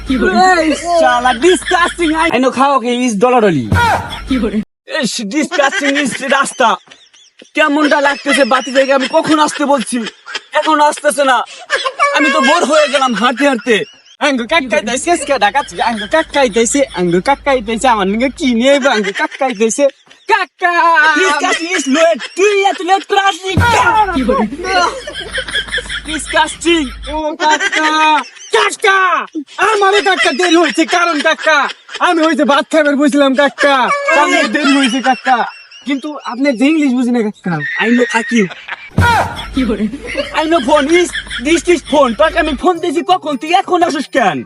শালা disgusting. I know খাও K is dollar Oli. Is disgusting is রাস্তা। কেমনটা লাগতেছে বাতি থেকে আমি কখন আসতে বলছি, এখন আসতেছে না। আমি তো বোর হয়ে গেলাম হাঁটতে হাঁটতে। আঙ্গু কাকাইতেছে কে ডাকাচ্ছে, আঙ্গু কাকাইতেছে আমার নিকে কি নেবে, আঙ্গু কাকাইতেছে কাকা। ডিসকাস্টিং ইজ লেট, তুই এত লেট করে আসলি। ডিসকাস্টিং। ও কাকা কাকা আমারে কাকা দেরি হয়েছে, কারণ কাকা আমি হইছে ভাত খাইবার বসছিলাম কাকা, তাহলে দেরি হয়েছে কাকা। কিন্তু আপনি যে ইংলিশ বুঝি না কাকা। আই নো থাকি I know phone is this phone. তোকে আমি ফোন দিয়েছি কখন, তুই এখন আসিস কেন?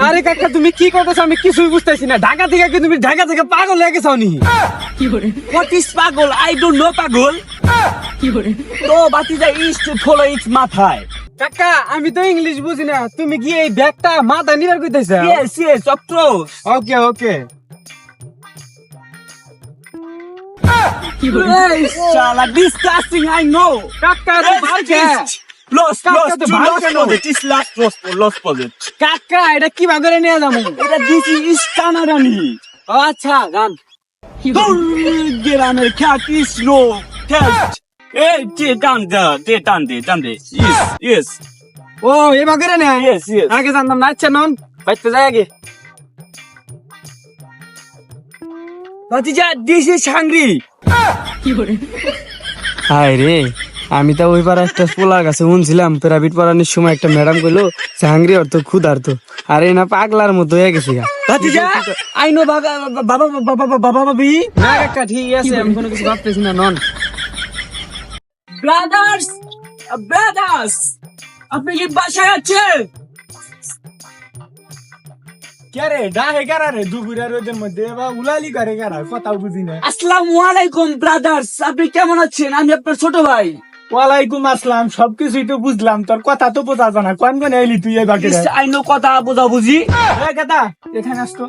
আরে কাকা তুমি কি করতেছ আমি কিছুই বুঝতেছি না। ঢাকা থেকে কি তুমি ঢাকা থেকে পাগল হয়ে গেছো নি? হোয়াট ইজ পাগল? আই ডোন্ট নো পাগল। তো বাতিজা ইস্ট ফলো ইটস মাথায়। কাকা আমি তো ইংলিশ বুঝি না, তুমি কি এই ব্যাগটা মাথা নিবার কইতেছ? Yes yes of course. Okay okay. শালা ডিসকাস্টিং আই নো। কাকা তো ভালকে লস কাকা লস তো টু ভালো লস কেন? Project is loss project. কাকা এটা কি ভাগে নিয়ে যাবো? এটা দিছি ইজ কানাডানি। আচ্ছা গান গ্রামের খ্যাট ইজ নো টেস্ট। এই দে টান দে ইয়েস ও এ ভাগে না ইয়েস ইয়েস। আগে জানতাম না। আচ্ছা নন বাইতে যাই আগে। বাতিজা দিস ইজ হাংরি। হাই রে আমি তো ওই পাড়া একটা পোলার কাছে শুনছিলাম প্রাইভেট পড়ানোর সময় একটা ম্যাডাম কইলো চাংরি অর্থ ক্ষুধার্ত। আরে না পাগলার মতো হয়ে গেছে গা। বাতিজা আই নো বাবা বাবা বাবা বাবা বাবি। না কাকা ঠিক আছে আমি কোনো কিছু ভাবতেছি না। নন ব্রাদার্স ব্রাদার্স আপনি কি বাসায় আছেন? কে রে ডাহে কারা রে দুপুরের রোদের মধ্যে বা উলালি করে কারা কথা বুঝি না। আসসালামু আলাইকুম ব্রাদার্স, আপনি কেমন আছেন? আমি আপনার ছোট ভাই। ওয়ালাইকুম আসসালাম। সবকিছুই তো বুঝলাম, তোর কথা তো বোঝা জানা। কোন কোন এলি তুই এই বাকি আই নো কথা বোঝা বুঝি। কথা এখানে আসতো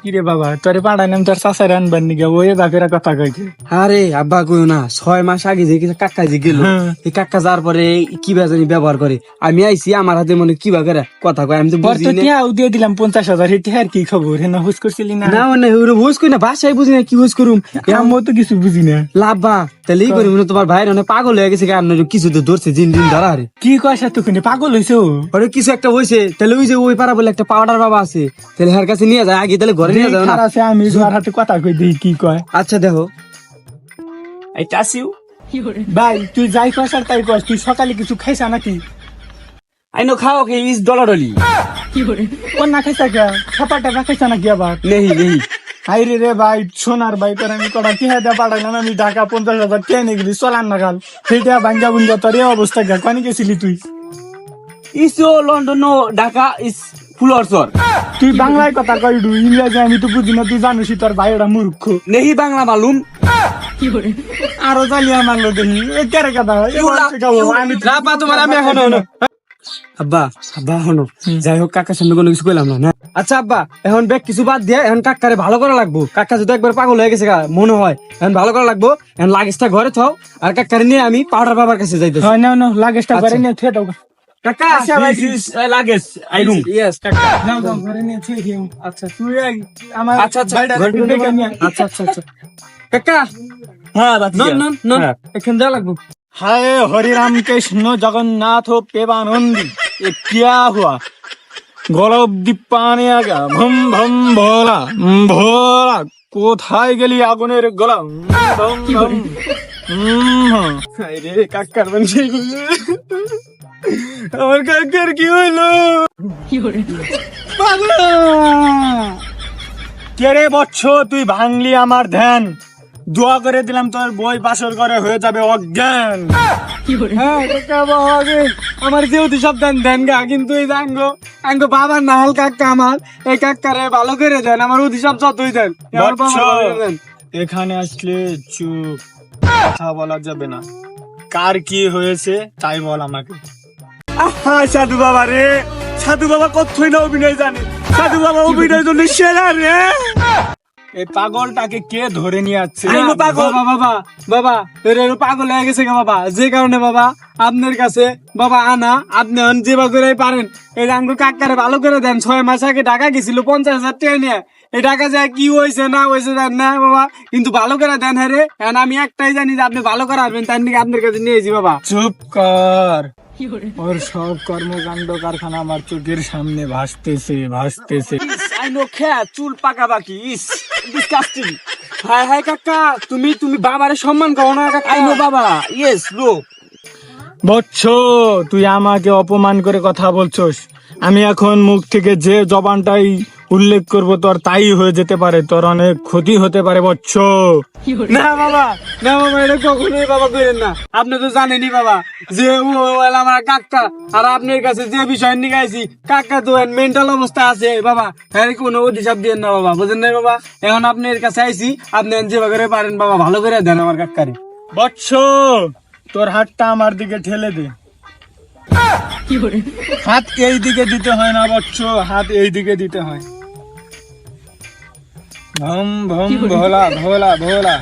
কি রে বাবা তোরে পাড়াইলাম তোর চাষার আনবার নিগে ওই বাপেরা কথা কইছে। আরে আব্বা কইও না 6 মাস আগে যে কাকা যে গেল এই কাকা যার পরে কি জানি ব্যবহার করে। আমি আইছি আমার হাতে মনে কি করে কথা কয় আমি তো তোর বুঝি তো না। টিয়াও দিয়ে দিলাম 50,000। হেটি আর কি খবর? হেনা হুস করছিলি না? না মানে ওরে হোস কই না ভাষাই বুঝি না কি হোস করুম। আমিও তো কিছু বুঝি না। লাভবা তাহলে এই করি মনে তোমার ভাইয়ের অনেক পাগল হয়ে গেছে কেন কিছু তো ধরছে দিন ধরা। আরে কি কয়সা তুই পাগল হইছো? ওরে কিছু একটা হইছে তাহলে ওই যে ওই পাড়া বলে একটা পাউডার বাবা আছে তাহলে হের কাছে নিয়ে যায় আগে তাহলে ঘরে নিয়ে যাও না। আছে আমি যার হাতে কথা কই দেই কি কয়। আচ্ছা দেখো আই টাচ ইউ। ভাই তুই যাই কস আর তাই কস, তুই সকালে কিছু খাইছা নাকি? আই নো খাও কে ইজ ডলার অলি। কোন না খাইছা কে? খাপাটা খাইছা নাকি আবার? নেহি হাইরে রে ভাই সোনার ভাই তোর আমি কটা টিহা দিয়ে পাঠাইলাম আমি ঢাকা 50,000 কে নিয়ে গেলি চলান না গাল সেইটা ভাঙ্গা বুঙ্গা তোর এই অবস্থা গা কানি গেছিলি তুই? ইসো London no Dhaka is full অরসর। তুই বাংলায় কথা কইডু ইংরেজি আমি তো বুঝি না। তুই জানিস তোর ভাই ওরা মূর্খ। নেহি বাংলা মালুম। আরো জালিয়া মারলো দেখি কেরে কথা আমি রাপা তোমার আমি এখন আব্বা আব্বা হনো যাই হোক কাকার সামনে কোনো কিছু কইলাম না। আচ্ছা আব্বা এখন ব্যাগ কিছু বাদ দিয়ে এখন কাকারে ভালো করা লাগবো। কাকা যদি একবার পাগল হয়ে গেছে মনে হয় এখন ভালো করা লাগবো। এখন লাগেজটা ঘরে থাও আর কাকারে নিয়ে আমি পাউডার বাবার কাছে যাইতেছি। হয় না না লাগেজটা ঘরে নিয়ে থুয়ে দাও। কাকা this is luggage I room. Yes কাকা নাও দাও ঘরে নিয়ে থুয়ে দিও। আচ্ছা তুই আমার আচ্ছা আচ্ছা ভাইটা ঘরে ঢুকে দেখে নিয়ে আচ্ছা আচ্ছা আচ্ছা কাকা হ্যাঁ বাতিজা নন নন নন এখানে যা লাগবো। हाय हरि राम कृष्ण जगन्नाथ प्रेमानंदी ये क्या हुआ? गला অব্দি পানি आ गया भम भम भोला भोला কোথায় গেলি আগুনের গলা ভম ভম আরে কাকার বংশী আমার কাকার কি হইলো? পাগলা কে রে বচ্চ তুই ভাঙলি আমার ধ্যান। দোয়া করে দিলাম তোর বই বাসর করে হয়ে যাবে অজ্ঞান। হ্যাঁ কাকা বাবা আগে আমার যেহেতু সব দেন গা কিন্তু এই জানগো আঙ্গো বাবার নাহাল কাকা আমার এই কাকারে ভালো করে দেন আমার অধিসব যতই দেন আমার বাবা বৎস, ভালো করে দেন। এখানে আসলে চুপ, কথা বলা যাবে না। কার কি হয়েছে তাই বল আমাকে। আহা সাধু বাবা রে, সাধু বাবা কতই না অভিনয় জানে। সাধু বাবা অভিনয় জন্য সেরা রে। এই পাগলটাকে কে ধরে নিয়ে যাচ্ছে? আইনো পাগল। বাবা বাবা বাবা এর পাগল হয়ে গেছে গা বাবা, যে কারণে বাবা আপনার কাছে বাবা আনা, আপনি এখন যেভাবে করে পারেন এই আঙ্গুর কাকারে ভালো করে দেন। 6 মাস আগে টাকা গেছিল 50,000 টাকা নিয়ে, এই টাকা যায় কি হয়েছে না হয়েছে জান না বাবা, কিন্তু ভালো করে দেন। হ্যাঁ রে, এখন আমি একটাই জানি যে আপনি ভালো করে আসবেন, তার নিয়ে আপনার কাছে নিয়েছি বাবা। চুপ কর, ওর সব কর্মকাণ্ড কারখানা আমার চোখের সামনে ভাসতেছে। আইনো খেয়া চুল পাকা বাকি, ইস ডিসকাস্টিং। হাই হাই কাকা, তুমি তুমি বাবারে সম্মান করো না কাকা। আইনো বাবা, ইয়েস লো। বৎস, তুই আমাকে অপমান করে কথা বলছস। আমি এখন মুখ থেকে যে জবানটাই উল্লেখ করব তোর তাই হয়ে যেতে পারে, তোর অনেক ক্ষতি হতে পারে বৎস। না বাবা, না বাবা, এটা কখনোই বাবা করেন না। আপনি তো জানেনই বাবা যে ও হলো আমার কাকা, আর আপনার কাছে যে বিষয় নিয়ে আইছি, কাকা তো মেন্টাল অবস্থা আছে বাবা, হ্যাঁ কোনো অধিশাপ দিয়েন না বাবা, বুঝেন না বাবা। এখন আপনার কাছে আইছি, আপনি যেভাবে করে পারেন বাবা ভালো করে দেন আমার কাকারে। বৎস, তোর হাতটা আমার দিকে ঠেলে দে। হাত এই দিকে দিতে হয় না বৎস, হাত এই দিকে দিতে হয়। ভম ভম ভোলা ভোলা ভোলা,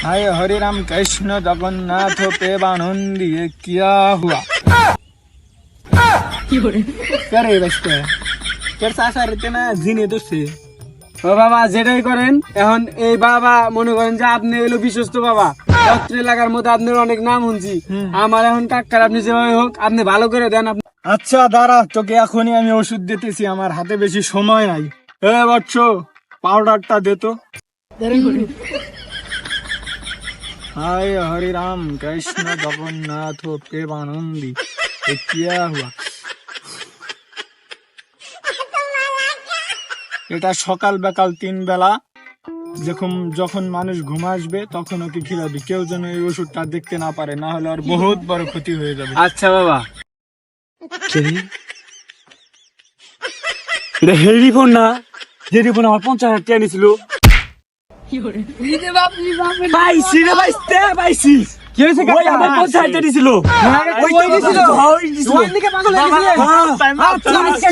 হায় হরে রাম কৃষ্ণ জগন্নাথ প্রেমানন্दी, ये क्या हुआ? करे बचते তোর চাষা রেতে না জিনে দোষে। ও বাবা যেটাই করেন, এখন এই বাবা মনে করেন যে আপনি এলো বিশ্বস্ত বাবা, অত্র এলাকার মধ্যে আপনার অনেক নাম শুনছি। আমার এখন কাকার আপনি যেভাবে হোক আপনি ভালো করে দেন। আচ্ছা দাঁড়া, তোকে এখনই আমি ওষুধ দিতেছি, আমার হাতে বেশি সময় নাই। এ বৎস, পাউডারটা দে তো। হায় হরে রাম কৃষ্ণ জগন্নাথ প্রেমানন্दी, ये क्या हुआ? এটা সকাল বেকাল 3 বেলা যখন যখন মানুষ ঘুম আসবে তখন ওকে খিলাবি। কেউ যেন এই ওষুধটা দেখতে না পারে, না হলে আর বহুত বড় ক্ষতি হয়ে যাবে। আচ্ছা বাবা। এটা হেরি ফোন না? হেরি ফোন আমার 50,000 টাকা নিছিল। পাইছি রে পাইছি। কি হয়েছে ওই আমার 50,000 টাকা নিছিল। ওই দিছিল? ওই দিছিল। ওই দিকে পাগল হয়ে গেছে। হ্যাঁ। আচ্ছা, আজকে